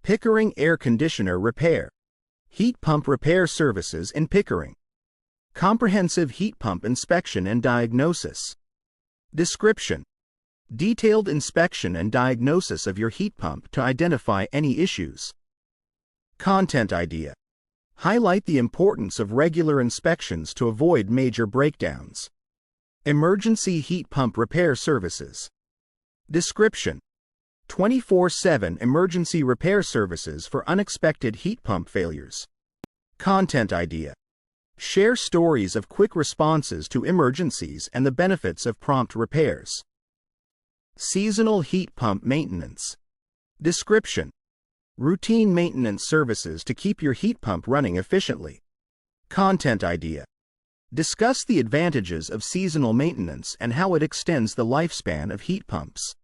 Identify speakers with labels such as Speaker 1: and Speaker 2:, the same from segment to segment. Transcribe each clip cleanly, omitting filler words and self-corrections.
Speaker 1: Pickering Air Conditioner Repair. Heat pump repair services in Pickering. Comprehensive heat pump inspection and diagnosis. Description: detailed inspection and diagnosis of your heat pump to identify any issues. Content idea: highlight the importance of regular inspections to avoid major breakdowns. Emergency heat pump repair services. Description: 24/7 emergency repair services for unexpected heat pump failures. Content idea: share stories of quick responses to emergencies and the benefits of prompt repairs. Seasonal heat pump maintenance. Description: routine maintenance services to keep your heat pump running efficiently. Content idea: discuss the advantages of seasonal maintenance and how it extends the lifespan of heat pumps.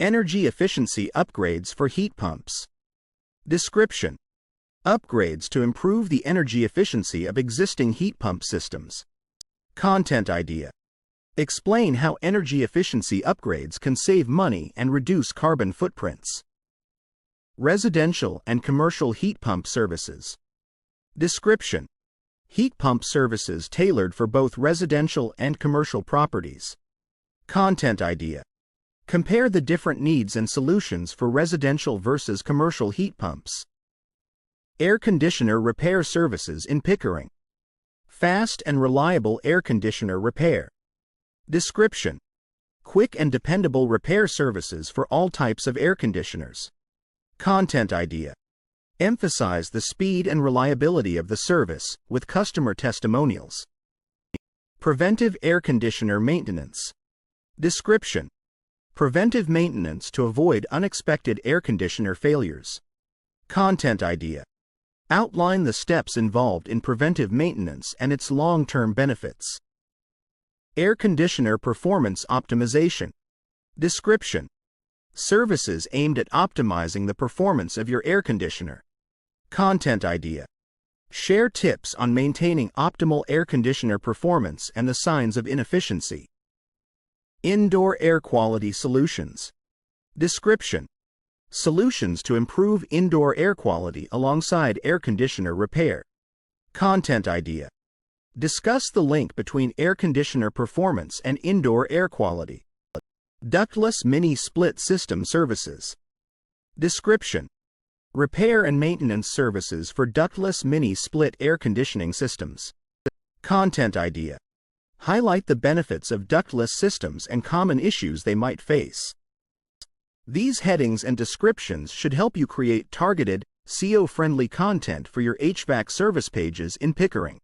Speaker 1: Energy efficiency upgrades for heat pumps. Description: upgrades to improve the energy efficiency of existing heat pump systems. Content idea: explain how energy efficiency upgrades can save money and reduce carbon footprints. Residential and commercial heat pump services. Description: heat pump services tailored for both residential and commercial properties. Content idea: compare the different needs and solutions for residential versus commercial heat pumps. Air conditioner repair services in Pickering. Fast and reliable air conditioner repair. Description: quick and dependable repair services for all types of air conditioners. Content idea: emphasize the speed and reliability of the service with customer testimonials. Preventive air conditioner maintenance. Description: preventive maintenance to avoid unexpected air conditioner failures. Content idea: outline the steps involved in preventive maintenance and its long-term benefits. Air conditioner performance optimization. Description: services aimed at optimizing the performance of your air conditioner. Content idea: share tips on maintaining optimal air conditioner performance and the signs of inefficiency. Indoor air quality solutions. Description: solutions to improve indoor air quality alongside air conditioner repair. Content idea: discuss the link between air conditioner performance and indoor air quality. Ductless mini split system services. Description: repair and maintenance services for ductless mini split air conditioning systems. Content idea: highlight the benefits of ductless systems and common issues they might face. These headings and descriptions should help you create targeted, SEO-friendly content for your HVAC service pages in Pickering.